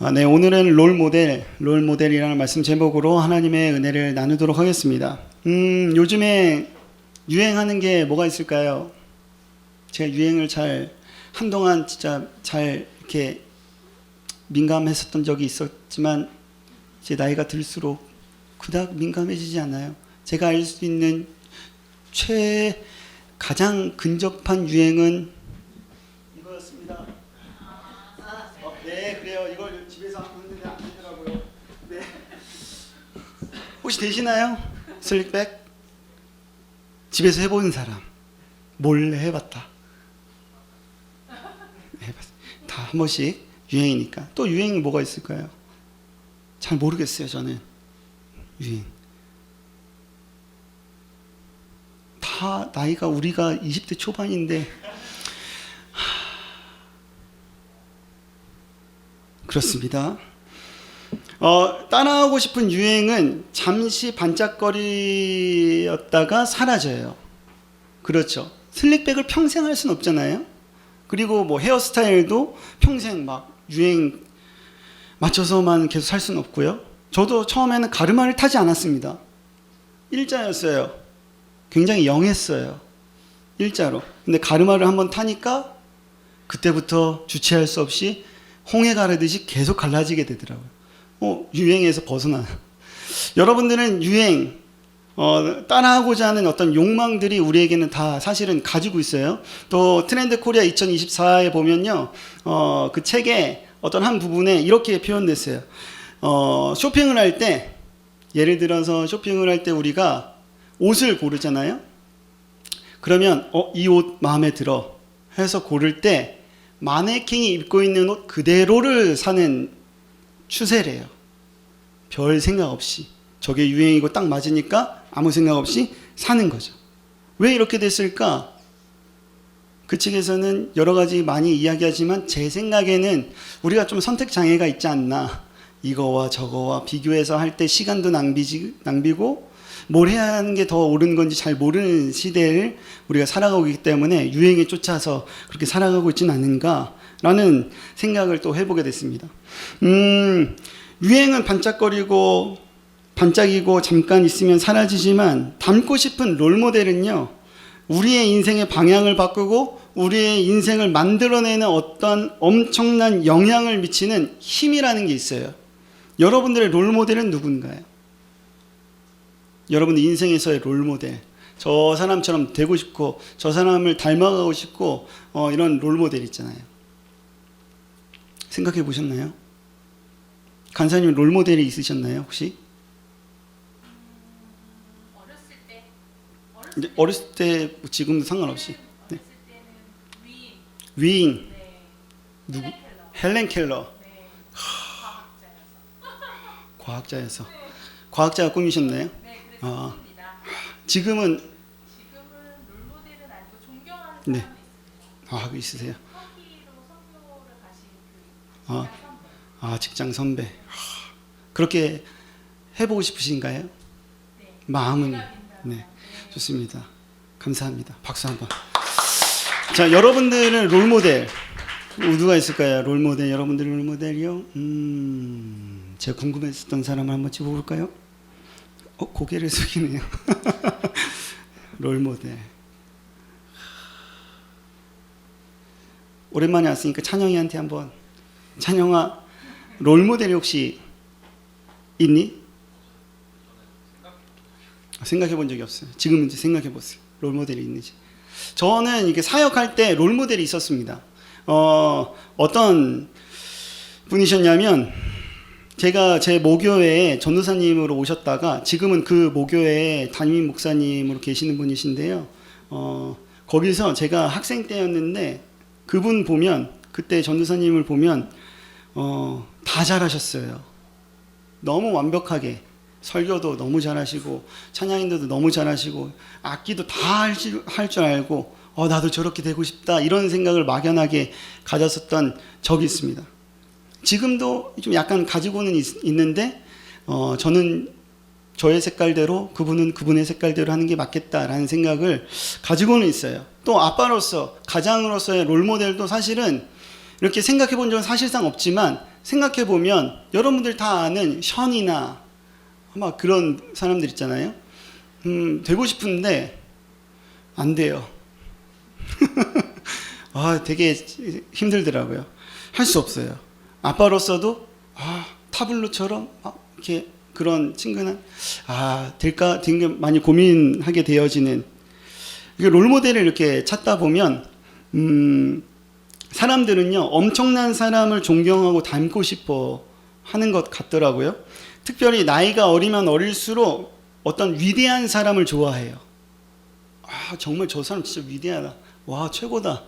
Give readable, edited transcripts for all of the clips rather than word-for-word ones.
네, 오늘은 롤 모델이라는 말씀 제목으로 하나님의 은혜를 나누도록 하겠습니다. 요즘에 유행하는 게 뭐가 있을까요? 제가 유행을 한동안 진짜 잘 이렇게 민감했었던 적이 있었지만, 제 나이가 들수록 그닥 민감해지지 않아요. 제가 알 수 있는 가장 근접한 유행은 이거였습니다. 네, 그래요. 이걸 집에서 했는데 안 되더라고요. 네. 혹시 되시나요? 슬릭백? 집에서 해보는 사람. 몰래 해봤다. 다 한 번씩 유행이니까. 또 유행이 뭐가 있을까요? 잘 모르겠어요, 저는. 유행. 다 나이가 우리가 20대 초반인데 그렇습니다. 따라하고 싶은 유행은 잠시 반짝거리였다가 사라져요. 그렇죠. 슬릭백을 평생 할 수는 없잖아요. 그리고 뭐 헤어스타일도 평생 막 유행 맞춰서만 계속 살 수는 없고요. 저도 처음에는 가르마를 타지 않았습니다. 일자였어요. 굉장히 영했어요. 일자로. 근데 가르마를 한번 타니까 그때부터 주체할 수 없이 홍해 가르듯이 계속 갈라지게 되더라고요. 유행에서 벗어나. 여러분들은 유행, 따라하고자 하는 어떤 욕망들이 우리에게는 다 사실은 가지고 있어요. 또 트렌드 코리아 2024에 보면요, 그 책에 어떤 한 부분에 이렇게 표현됐어요. 쇼핑을 할 때, 예를 들어서 쇼핑을 할 때 우리가 옷을 고르잖아요. 그러면 이 옷 마음에 들어 해서 고를 때 마네킹이 입고 있는 옷 그대로를 사는 추세래요. 별 생각 없이. 저게 유행이고 딱 맞으니까 아무 생각 없이 사는 거죠. 왜 이렇게 됐을까? 그 책에서는 여러 가지 많이 이야기하지만 제 생각에는 우리가 좀 선택 장애가 있지 않나. 이거와 저거와 비교해서 할 때 시간도 낭비고 뭘 해야 하는 게 더 옳은 건지 잘 모르는 시대를 우리가 살아가고 있기 때문에 유행에 쫓아서 그렇게 살아가고 있지는 않은가라는 생각을 또 해보게 됐습니다. 유행은 반짝이고 잠깐 있으면 사라지지만 닮고 싶은 롤모델은요, 우리의 인생의 방향을 바꾸고 우리의 인생을 만들어내는 어떤 엄청난 영향을 미치는 힘이라는 게 있어요. 여러분들의 롤모델은 누군가요? 여러분들 인생에서의 롤모델, 저 사람처럼 되고 싶고 저 사람을 닮아가고 싶고 이런 롤모델 있잖아요. 생각해 보셨나요? 간사님 롤모델이 있으셨나요 혹시? 어렸을 때 지금도 상관없이. 네. 위인. 네. 누구? 헬렌 켈러. 네. 과학자여서. 과학자가 꿈이셨나요? 네, 그래서 지금은 롤모델은 아니고 존경하는 네. 사람이 있습니다. 있으세요? 터키로 선교를 가신 그 직장 선배. 그렇게 해보고 싶으신가요? 네. 마음은. 네. 네, 좋습니다. 감사합니다. 박수 한번. 자, 여러분들은 롤모델 누가 있을까요? 롤모델, 여러분들 롤모델이요? 제가 궁금했었던 사람을 한번 집어볼까요? 고개를 숙이네요. 롤모델. 오랜만에 왔으니까 찬영이한테 한번. 찬영아, 롤모델이 혹시 있니? 생각해 본 적이 없어요. 지금 이제 생각해 보세요. 롤모델이 있는지. 저는 이게 사역할 때 롤모델이 있었습니다. 어떤 분이셨냐면, 제가 제 모교회에 전도사님으로 오셨다가 지금은 그 모교회에 담임 목사님으로 계시는 분이신데요. 거기서 제가 학생 때였는데 그분 보면, 그때 전도사님을 보면 다 잘하셨어요. 너무 완벽하게. 설교도 너무 잘하시고 찬양인도도 너무 잘하시고 악기도 다 할 줄 알고 나도 저렇게 되고 싶다 이런 생각을 막연하게 가졌었던 적이 있습니다. 지금도 좀 약간 가지고는 있는데 저는 저의 색깔대로 그분은 그분의 색깔대로 하는 게 맞겠다라는 생각을 가지고는 있어요. 또 아빠로서 가장으로서의 롤모델도 사실은 이렇게 생각해 본 적은 사실상 없지만 생각해 보면 여러분들 다 아는 션이나 막 그런 사람들 있잖아요. 되고 싶은데 안 돼요. 되게 힘들더라고요. 할 수 없어요. 아빠로서도 타블로처럼 이렇게 그런 친근한 될까 되게 많이 고민하게 되어지는, 이게 롤모델을 이렇게 찾다 보면 사람들은요 엄청난 사람을 존경하고 닮고 싶어 하는 것 같더라고요. 특별히 나이가 어리면 어릴수록 어떤 위대한 사람을 좋아해요. 정말 저 사람 진짜 위대하다, 와 최고다,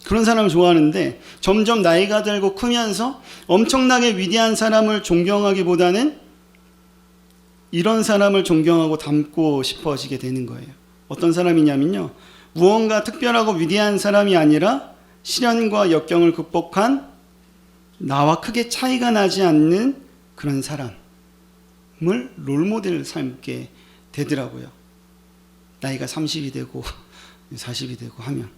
그런 사람을 좋아하는데 점점 나이가 들고 크면서 엄청나게 위대한 사람을 존경하기보다는 이런 사람을 존경하고 닮고 싶어지게 되는 거예요. 어떤 사람이냐면요, 무언가 특별하고 위대한 사람이 아니라 시련과 역경을 극복한 나와 크게 차이가 나지 않는 그런 사람을 롤모델 삼게 되더라고요. 나이가 30이 되고 40이 되고 하면.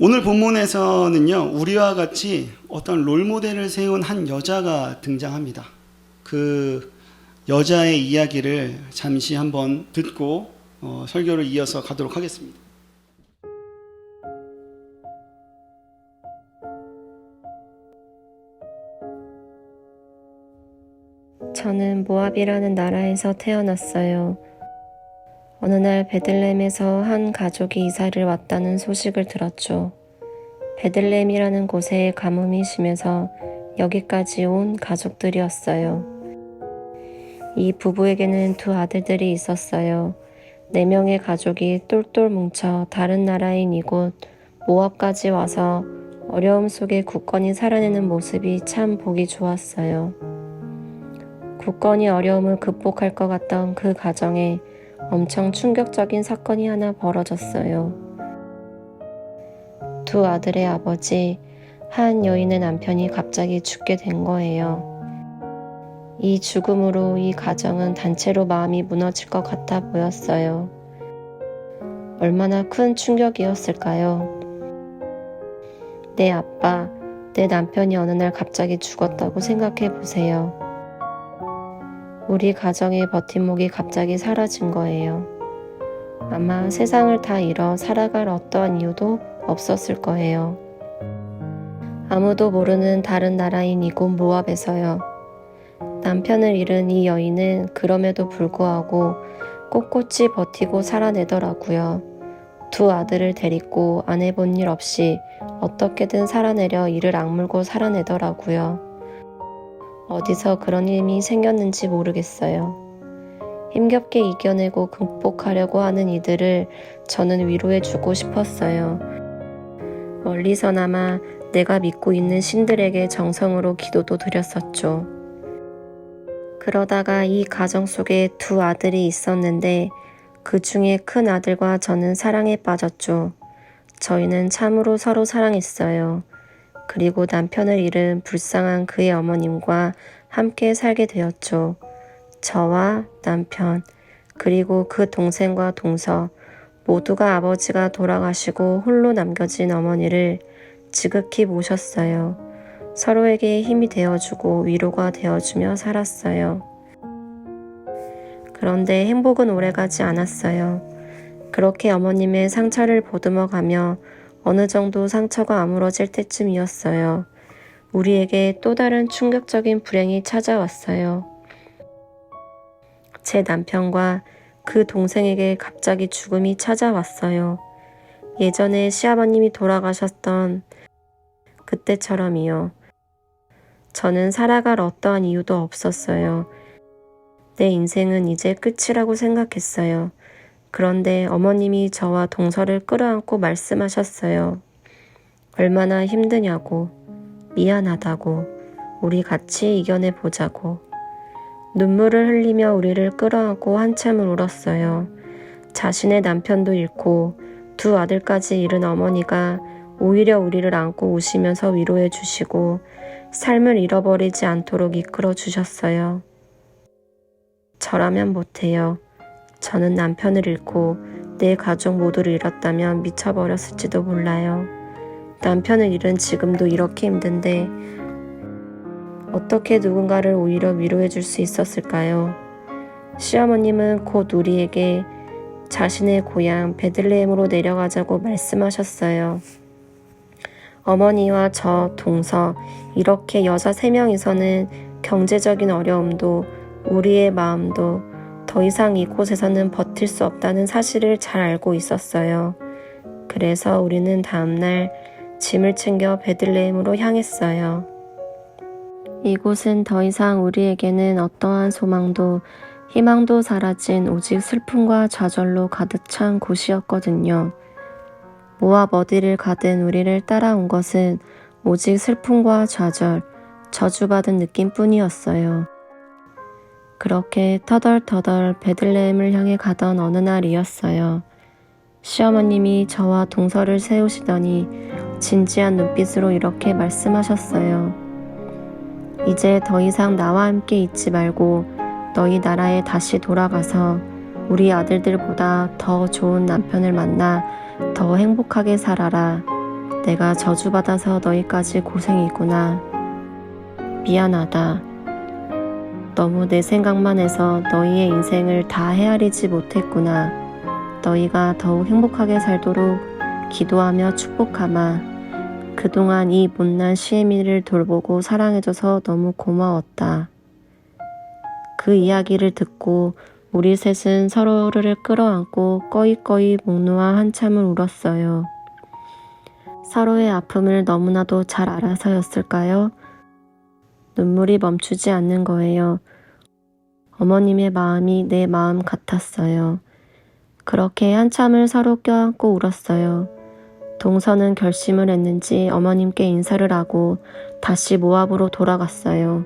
오늘 본문에서는요, 우리와 같이 어떤 롤모델을 세운 한 여자가 등장합니다. 그 여자의 이야기를 잠시 한번 듣고 설교를 이어서 가도록 하겠습니다. 저는 모압이라는 나라에서 태어났어요. 어느 날 베들레헴에서 한 가족이 이사를 왔다는 소식을 들었죠. 베들레헴이라는 곳에 가뭄이 심해서 여기까지 온 가족들이었어요. 이 부부에게는 두 아들들이 있었어요. 4명의 가족이 똘똘 뭉쳐 다른 나라인 이곳 모압까지 와서 어려움 속에 굳건히 살아내는 모습이 참 보기 좋았어요. 굳건히 어려움을 극복할 것 같던 그 가정에 엄청 충격적인 사건이 하나 벌어졌어요. 두 아들의 아버지, 한 여인의 남편이 갑자기 죽게 된 거예요. 이 죽음으로 이 가정은 단체로 마음이 무너질 것 같아 보였어요. 얼마나 큰 충격이었을까요? 내 아빠, 내 남편이 어느 날 갑자기 죽었다고 생각해 보세요. 우리 가정의 버팀목이 갑자기 사라진 거예요. 아마 세상을 다 잃어 살아갈 어떠한 이유도 없었을 거예요. 아무도 모르는 다른 나라인 이곳 모압에서요. 남편을 잃은 이 여인은 그럼에도 불구하고 꼿꼿이 버티고 살아내더라고요. 두 아들을 데리고 안 해본 일 없이 어떻게든 살아내려 이를 악물고 살아내더라고요. 어디서 그런 힘이 생겼는지 모르겠어요. 힘겹게 이겨내고 극복하려고 하는 이들을 저는 위로해주고 싶었어요. 멀리서나마 내가 믿고 있는 신들에게 정성으로 기도도 드렸었죠. 그러다가 이 가정 속에 두 아들이 있었는데 그 중에 큰 아들과 저는 사랑에 빠졌죠. 저희는 참으로 서로 사랑했어요. 그리고 남편을 잃은 불쌍한 그의 어머님과 함께 살게 되었죠. 저와 남편, 그리고 그 동생과 동서 모두가 아버지가 돌아가시고 홀로 남겨진 어머니를 지극히 모셨어요. 서로에게 힘이 되어주고 위로가 되어주며 살았어요. 그런데 행복은 오래가지 않았어요. 그렇게 어머님의 상처를 보듬어가며 어느 정도 상처가 아물어질 때쯤이었어요. 우리에게 또 다른 충격적인 불행이 찾아왔어요. 제 남편과 그 동생에게 갑자기 죽음이 찾아왔어요. 예전에 시아버님이 돌아가셨던 그때처럼이요. 저는 살아갈 어떠한 이유도 없었어요. 내 인생은 이제 끝이라고 생각했어요. 그런데 어머님이 저와 동서를 끌어안고 말씀하셨어요. 얼마나 힘드냐고, 미안하다고, 우리 같이 이겨내보자고. 눈물을 흘리며 우리를 끌어안고 한참을 울었어요. 자신의 남편도 잃고 두 아들까지 잃은 어머니가 오히려 우리를 안고 우시면서 위로해 주시고 삶을 잃어버리지 않도록 이끌어 주셨어요. 저라면 못해요. 저는 남편을 잃고 내 가족 모두를 잃었다면 미쳐버렸을지도 몰라요. 남편을 잃은 지금도 이렇게 힘든데 어떻게 누군가를 오히려 위로해 줄 수 있었을까요? 시어머님은 곧 우리에게 자신의 고향 베들레헴으로 내려가자고 말씀하셨어요. 어머니와 저, 동서 이렇게 여자 3명이서는 경제적인 어려움도 우리의 마음도 더 이상 이곳에서는 버틸 수 없다는 사실을 잘 알고 있었어요. 그래서 우리는 다음날 짐을 챙겨 베들레헴으로 향했어요. 이곳은 더 이상 우리에게는 어떠한 소망도 희망도 사라진 오직 슬픔과 좌절로 가득 찬 곳이었거든요. 모압 어디를 가든 우리를 따라온 것은 오직 슬픔과 좌절, 저주받은 느낌뿐이었어요. 그렇게 터덜터덜 베들레헴을 향해 가던 어느 날이었어요. 시어머님이 저와 동서를 세우시더니 진지한 눈빛으로 이렇게 말씀하셨어요. 이제 더 이상 나와 함께 있지 말고 너희 나라에 다시 돌아가서 우리 아들들보다 더 좋은 남편을 만나 더 행복하게 살아라. 내가 저주받아서 너희까지 고생이구나. 미안하다. 너무 내 생각만 해서 너희의 인생을 다 헤아리지 못했구나. 너희가 더욱 행복하게 살도록 기도하며 축복하마. 그동안 이 못난 시애미를 돌보고 사랑해줘서 너무 고마웠다. 그 이야기를 듣고 우리 셋은 서로를 끌어안고 꺼이꺼이 목 놓아 한참을 울었어요. 서로의 아픔을 너무나도 잘 알아서였을까요? 눈물이 멈추지 않는 거예요. 어머님의 마음이 내 마음 같았어요. 그렇게 한참을 서로 껴안고 울었어요. 동서는 결심을 했는지 어머님께 인사를 하고 다시 모압으로 돌아갔어요.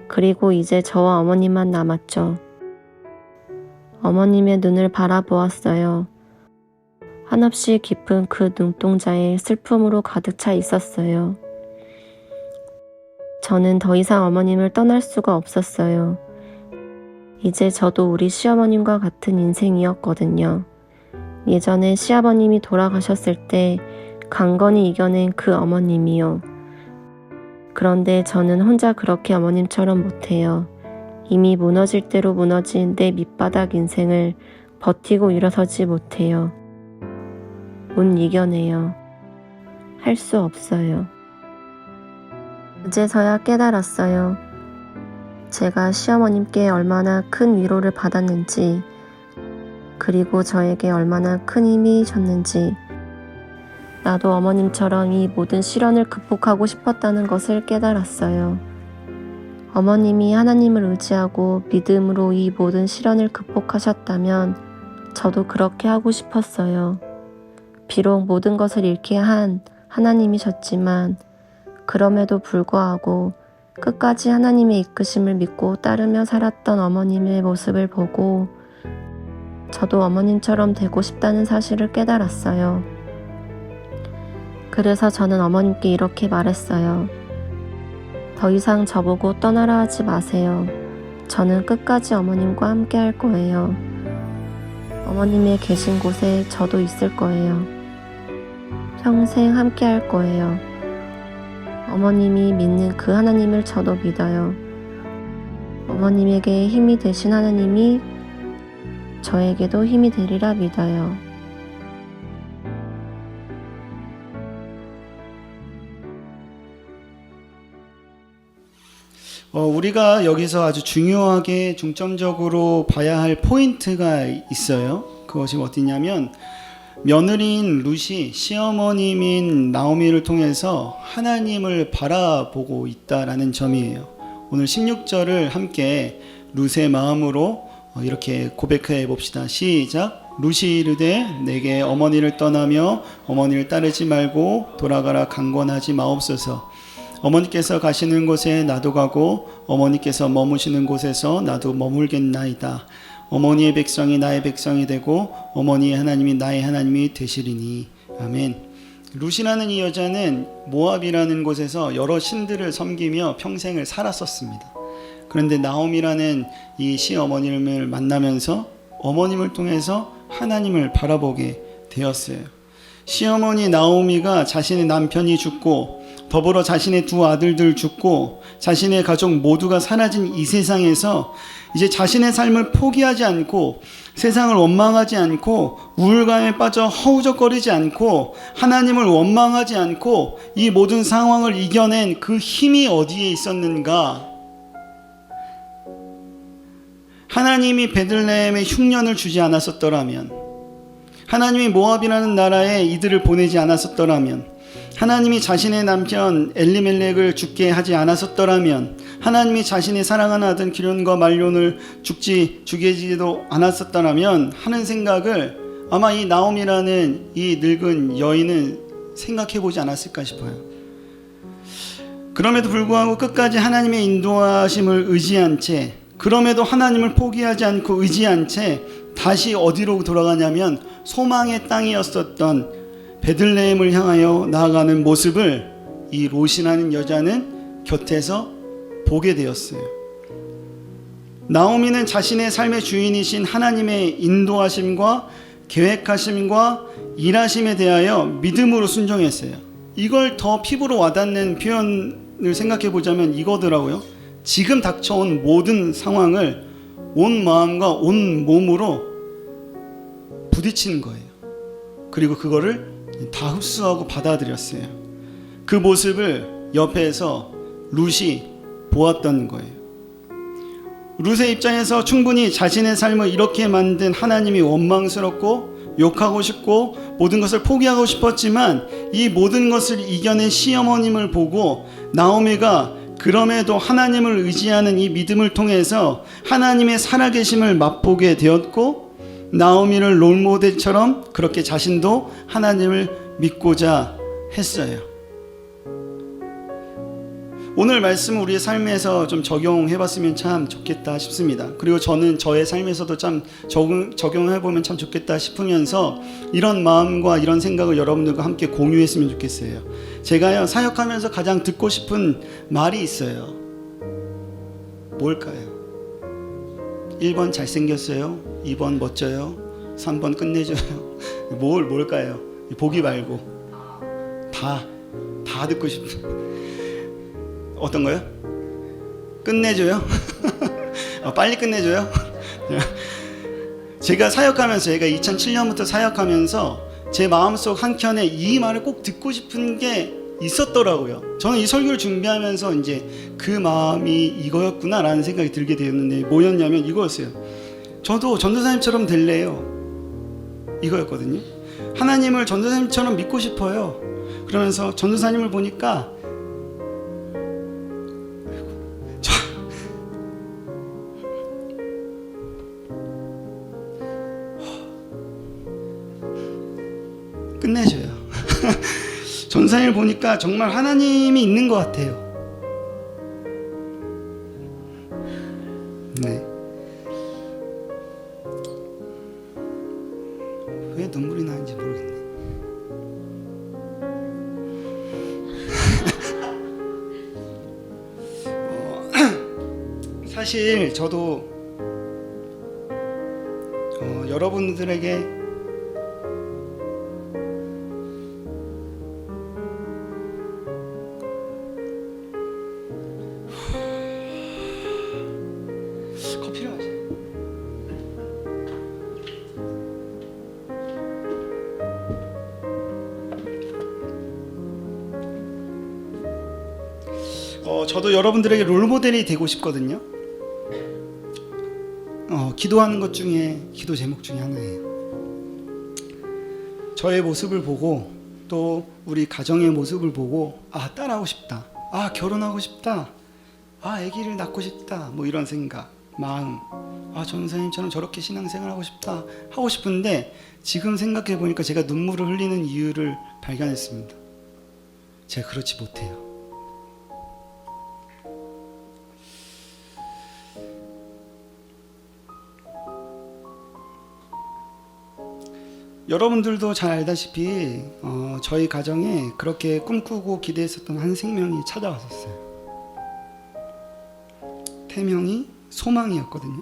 그리고 이제 저와 어머님만 남았죠. 어머님의 눈을 바라보았어요. 한없이 깊은 그 눈동자에 슬픔으로 가득 차 있었어요. 저는 더 이상 어머님을 떠날 수가 없었어요. 이제 저도 우리 시어머님과 같은 인생이었거든요. 예전에 시아버님이 돌아가셨을 때 강건히 이겨낸 그 어머님이요. 그런데 저는 혼자 그렇게 어머님처럼 못해요. 이미 무너질 대로 무너진 내 밑바닥 인생을 버티고 일어서지 못해요. 못 이겨내요. 할 수 없어요. 이제서야 깨달았어요. 제가 시어머님께 얼마나 큰 위로를 받았는지, 그리고 저에게 얼마나 큰 힘이 줬는지, 나도 어머님처럼 이 모든 시련을 극복하고 싶었다는 것을 깨달았어요. 어머님이 하나님을 의지하고 믿음으로 이 모든 시련을 극복하셨다면 저도 그렇게 하고 싶었어요. 비록 모든 것을 잃게 한 하나님이셨지만 그럼에도 불구하고 끝까지 하나님의 이끄심을 믿고 따르며 살았던 어머님의 모습을 보고 저도 어머님처럼 되고 싶다는 사실을 깨달았어요. 그래서 저는 어머님께 이렇게 말했어요. 더 이상 저보고 떠나라 하지 마세요. 저는 끝까지 어머님과 함께 할 거예요. 어머님의 계신 곳에 저도 있을 거예요. 평생 함께 할 거예요. 어머님이 믿는 그 하나님을 저도 믿어요. 어머님에게 힘이 되신 하나님이 저에게도 힘이 되리라 믿어요. 우리가 여기서 아주 중요하게 중점적으로 봐야 할 포인트가 있어요. 그것이 어디냐면 며느리인 룻이 시어머님인 나오미를 통해서 하나님을 바라보고 있다라는 점이에요. 오늘 16절을 함께 룻의 마음으로 이렇게 고백해 봅시다. 시작. 룻이 이르되 내게 어머니를 떠나며 어머니를 따르지 말고 돌아가라 강권하지 마옵소서. 어머니께서 가시는 곳에 나도 가고 어머니께서 머무시는 곳에서 나도 머물겠나이다. 어머니의 백성이 나의 백성이 되고 어머니의 하나님이 나의 하나님이 되시리니. 아멘. 룻이라는 이 여자는 모압이라는 곳에서 여러 신들을 섬기며 평생을 살았었습니다. 그런데 나오미라는 이 시어머님을 만나면서 어머님을 통해서 하나님을 바라보게 되었어요. 시어머니 나오미가 자신의 남편이 죽고 더불어 자신의 두 아들들 죽고 자신의 가족 모두가 사라진 이 세상에서 이제 자신의 삶을 포기하지 않고 세상을 원망하지 않고 우울감에 빠져 허우적거리지 않고 하나님을 원망하지 않고 이 모든 상황을 이겨낸 그 힘이 어디에 있었는가? 하나님이 베들레헴에 흉년을 주지 않았었더라면, 하나님이 모압이라는 나라에 이들을 보내지 않았었더라면, 하나님이 자신의 남편 엘리멜렉을 죽게 하지 않았었더라면, 하나님이 자신의 사랑하는 아들 기련과 말론을 죽이지도 않았었더라면 하는 생각을 아마 이 나옴이라는 이 늙은 여인은 생각해 보지 않았을까 싶어요. 그럼에도 불구하고 끝까지 하나님의 인도하심을 의지한 채, 그럼에도 하나님을 포기하지 않고 의지한 채 다시 어디로 돌아가냐면 소망의 땅이었었던 베들레헴을 향하여 나아가는 모습을 이 롯이라는 여자는 곁에서 보게 되었어요. 나오미는 자신의 삶의 주인이신 하나님의 인도하심과 계획하심과 일하심에 대하여 믿음으로 순종했어요. 이걸 더 피부로 와닿는 표현을 생각해 보자면 이거더라고요. 지금 닥쳐온 모든 상황을 온 마음과 온 몸으로 부딪히는 거예요. 그리고 그거를 다 흡수하고 받아들였어요. 그 모습을 옆에서 룻이 보았던 거예요. 룻의 입장에서 충분히 자신의 삶을 이렇게 만든 하나님이 원망스럽고 욕하고 싶고 모든 것을 포기하고 싶었지만 이 모든 것을 이겨낸 시어머님을 보고 나오미가 그럼에도 하나님을 의지하는 이 믿음을 통해서 하나님의 살아계심을 맛보게 되었고, 나오미를 롤모델처럼 그렇게 자신도 하나님을 믿고자 했어요. 오늘 말씀을 우리의 삶에서 좀 적용해봤으면 참 좋겠다 싶습니다. 그리고 저는 저의 삶에서도 참 적용해보면 참 좋겠다 싶으면서 이런 마음과 이런 생각을 여러분들과 함께 공유했으면 좋겠어요. 제가요, 사역하면서 가장 듣고 싶은 말이 있어요. 뭘까요? 1번 잘생겼어요, 2번 멋져요, 3번 끝내줘요. 뭘까요? 보기 말고 다 듣고 싶은. 어떤 거요? 끝내줘요? 빨리 끝내줘요? 제가 사역하면서, 제가 2007년부터 사역하면서 제 마음속 한켠에 이 말을 꼭 듣고 싶은 게 있었더라고요. 저는 이 설교를 준비하면서 이제 그 마음이 이거였구나라는 생각이 들게 되었는데, 뭐였냐면 이거였어요. 저도 전도사님처럼 될래요. 이거였거든요. 하나님을 전도사님처럼 믿고 싶어요. 그러면서 전도사님을 보니까 끝내줘요. 전사님을 보니까 정말 하나님이 있는 것 같아요. 네. 왜 눈물이 나는지 모르겠네. 사실 저도 여러분들에게 커피를 마셔요. 저도 여러분들에게 롤모델이 되고 싶거든요. 기도하는 것 중에 기도 제목 중에 하나예요. 저의 모습을 보고 또 우리 가정의 모습을 보고 따라하고 싶다, 결혼하고 싶다, 아기를 낳고 싶다, 뭐 이런 생각, 마음, 전사님처럼 저렇게 신앙생활 하고 싶다 하고 싶은데, 지금 생각해 보니까 제가 눈물을 흘리는 이유를 발견했습니다. 제가 그렇지 못해요. 여러분들도 잘 알다시피 저희 가정에 그렇게 꿈꾸고 기대했었던 한 생명이 찾아왔었어요. 태명이 소망이었거든요.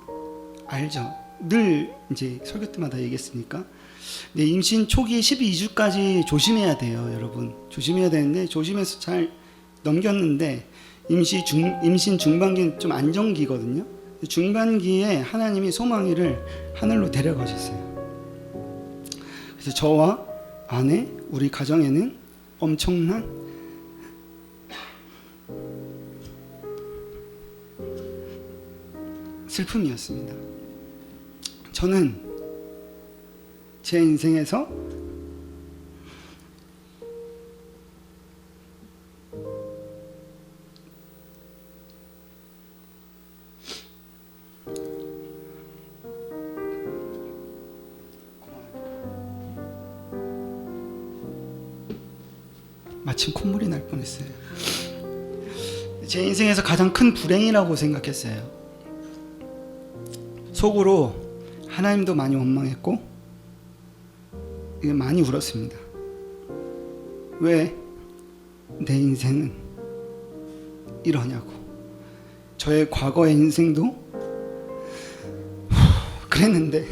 알죠? 늘 이제 설교 때마다 얘기했으니까 네, 임신 초기 12주까지 조심해야 돼요, 여러분. 조심해야 되는데 조심해서 잘 넘겼는데 임신 중반기는 좀 안정기거든요. 중반기에 하나님이 소망이를 하늘로 데려가셨어요. 그래서 저와 아내, 우리 가정에는 엄청난 슬픔이었습니다. 저는 제 인생에서 마침 콧물이 날 뻔했어요. 제 인생에서 가장 큰 불행이라고 생각했어요. 속으로 하나님도 많이 원망했고 많이 울었습니다. 왜 내 인생은 이러냐고. 저의 과거의 인생도 그랬는데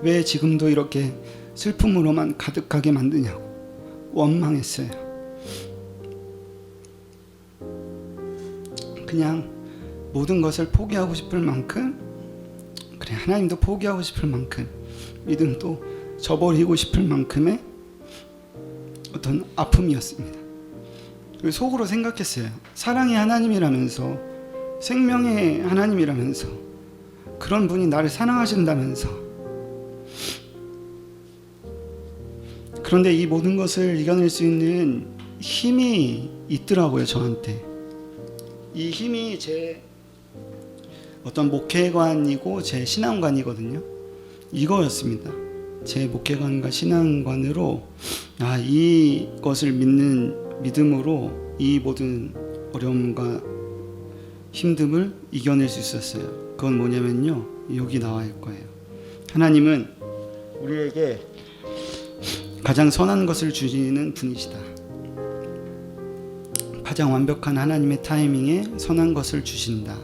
왜 지금도 이렇게 슬픔으로만 가득하게 만드냐고 원망했어요. 그냥 모든 것을 포기하고 싶을 만큼, 그래 하나님도 포기하고 싶을 만큼, 믿음도 저버리고 싶을 만큼의 어떤 아픔이었습니다. 그리고 속으로 생각했어요. 사랑의 하나님이라면서, 생명의 하나님이라면서, 그런 분이 나를 사랑하신다면서. 그런데 이 모든 것을 이겨낼 수 있는 힘이 있더라고요, 저한테. 이 힘이 제 어떤 목회관이고 제 신앙관이거든요. 이거였습니다. 제 목회관과 신앙관으로 이것을 믿는 믿음으로 이 모든 어려움과 힘듦을 이겨낼 수 있었어요. 그건 뭐냐면요, 여기 나와 있을 거예요. 하나님은 우리에게 가장 선한 것을 주시는 분이시다. 가장 완벽한 하나님의 타이밍에 선한 것을 주신다.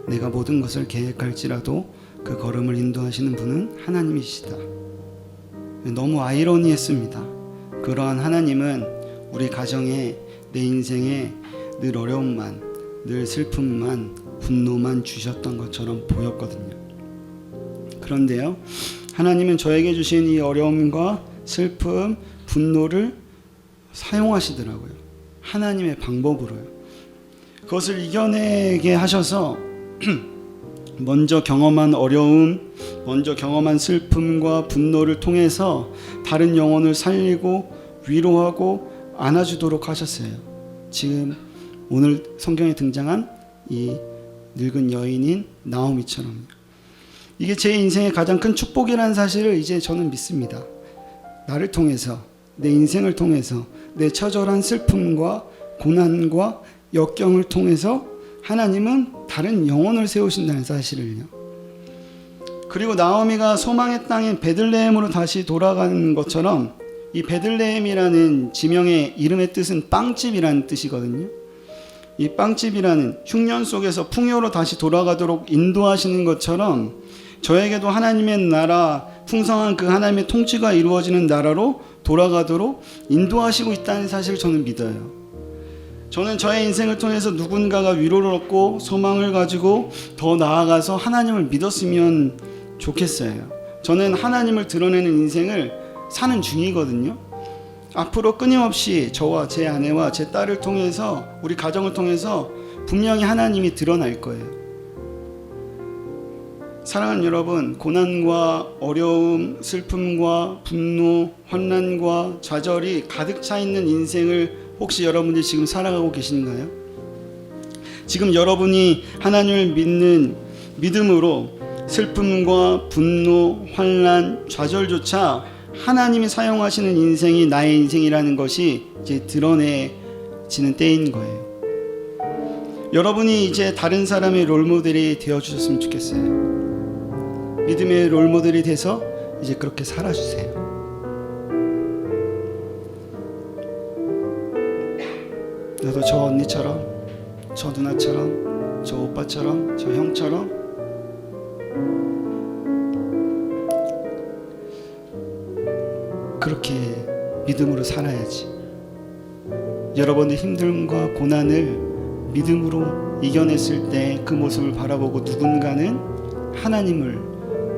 내가 모든 것을 계획할지라도 그 걸음을 인도하시는 분은 하나님이시다. 너무 아이러니했습니다. 그러한 하나님은 우리 가정에, 내 인생에 늘 어려움만, 늘 슬픔만, 분노만 주셨던 것처럼 보였거든요. 그런데요, 하나님은 저에게 주신 이 어려움과 슬픔, 분노를 사용하시더라고요. 하나님의 방법으로요. 그것을 이겨내게 하셔서 먼저 경험한 어려움, 먼저 경험한 슬픔과 분노를 통해서 다른 영혼을 살리고 위로하고 안아주도록 하셨어요. 지금 오늘 성경에 등장한 이 늙은 여인인 나오미처럼요. 이게 제 인생의 가장 큰 축복이라는 사실을 이제 저는 믿습니다. 나를 통해서, 내 인생을 통해서, 내 처절한 슬픔과 고난과 역경을 통해서 하나님은 다른 영혼을 세우신다는 사실을요. 그리고 나오미가 소망의 땅인 베들레헴으로 다시 돌아가는 것처럼, 이 베들레헴이라는 지명의 이름의 뜻은 빵집이라는 뜻이거든요. 이 빵집이라는 흉년 속에서 풍요로 다시 돌아가도록 인도하시는 것처럼 저에게도 하나님의 나라, 풍성한 그 하나님의 통치가 이루어지는 나라로 돌아가도록 인도하시고 있다는 사실을 저는 믿어요. 저는 저의 인생을 통해서 누군가가 위로를 얻고 소망을 가지고 더 나아가서 하나님을 믿었으면 좋겠어요. 저는 하나님을 드러내는 인생을 사는 중이거든요. 앞으로 끊임없이 저와 제 아내와 제 딸을 통해서, 우리 가정을 통해서 분명히 하나님이 드러날 거예요. 사랑하는 여러분, 고난과 어려움, 슬픔과 분노, 환난과 좌절이 가득 차 있는 인생을 혹시 여러분들이 지금 살아가고 계신가요? 지금 여러분이 하나님을 믿는 믿음으로 슬픔과 분노, 환난, 좌절조차 하나님이 사용하시는 인생이 나의 인생이라는 것이 이제 드러내지는 때인 거예요. 여러분이 이제 다른 사람의 롤모델이 되어주셨으면 좋겠어요. 믿음의 롤모델이 돼서 이제 그렇게 살아주세요. 나도 저 언니처럼, 저 누나처럼, 저 오빠처럼, 저 형처럼 그렇게 믿음으로 살아야지. 여러분의 힘듦과 고난을 믿음으로 이겨냈을 때 그 모습을 바라보고 누군가는 하나님을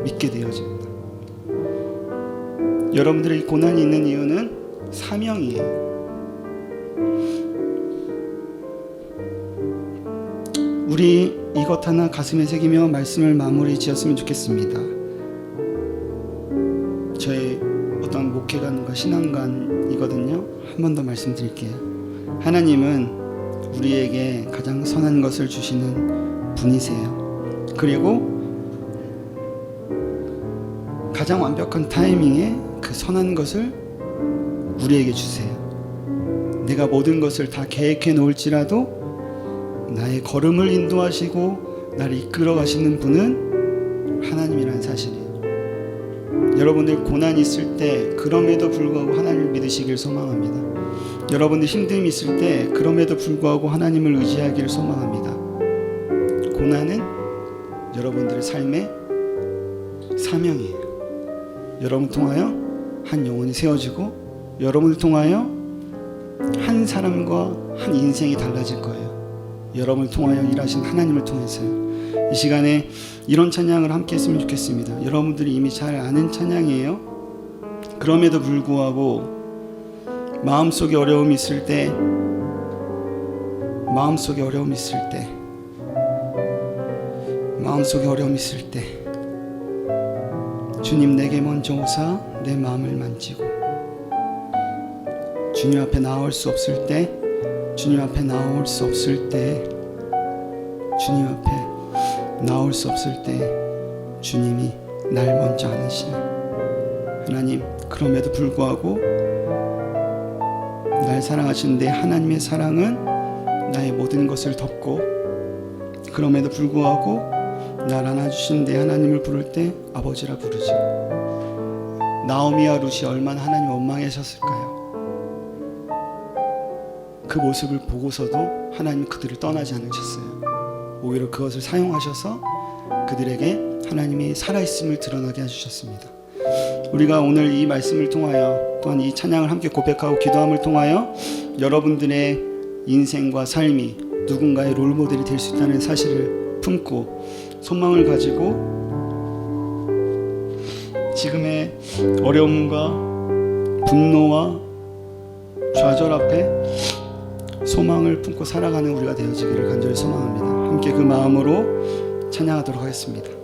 믿게 되어집니다. 여러분들의 고난이 있는 이유는 사명이에요. 우리 이것 하나 가슴에 새기며 말씀을 마무리 지었으면 좋겠습니다. 저의 어떤 목회관과 신앙관이거든요. 한 번 더 말씀드릴게요. 하나님은 우리에게 가장 선한 것을 주시는 분이세요. 그리고 가장 완벽한 타이밍에 그 선한 것을 우리에게 주세요. 내가 모든 것을 다 계획해 놓을지라도 나의 걸음을 인도하시고 나를 이끌어 가시는 분은 하나님이라는 사실이에요. 여러분들 고난이 있을 때 그럼에도 불구하고 하나님을 믿으시길 소망합니다. 여러분들 힘듦이 있을 때 그럼에도 불구하고 하나님을 의지하기를 소망합니다. 고난은 여러분들의 삶의 사명이에요. 여러분 통하여 한 영혼이 세워지고 여러분을 통하여 한 사람과 한 인생이 달라질 거예요. 여러분을 통하여 일하신 하나님을 통해서요. 이 시간에 이런 찬양을 함께 했으면 좋겠습니다. 여러분들이 이미 잘 아는 찬양이에요. 그럼에도 불구하고 마음속에 어려움이 있을 때 마음속에 어려움이 있을 때 주님 내게 먼저 오사 내 마음을 만지고 주님 앞에 나올 수 없을 때 주님 앞에 나올 수 없을 때 주님이 날 먼저 안으시네. 하나님 그럼에도 불구하고 날 사랑하시는데 하나님의 사랑은 나의 모든 것을 덮고 그럼에도 불구하고 날 안아주시는데 하나님을 부를 때 아버지라 부르죠. 나오미와 룻이 얼마나 하나님 원망하셨을까요? 그 모습을 보고서도 하나님 그들을 떠나지 않으셨어요. 오히려 그것을 사용하셔서 그들에게 하나님이 살아있음을 드러나게 해주셨습니다. 우리가 오늘 이 말씀을 통하여 또한 이 찬양을 함께 고백하고 기도함을 통하여 여러분들의 인생과 삶이 누군가의 롤모델이 될 수 있다는 사실을 품고 소망을 가지고 지금의 어려움과 분노와 좌절 앞에 소망을 품고 살아가는 우리가 되어지기를 간절히 소망합니다. 함께 그 마음으로 찬양하도록 하겠습니다.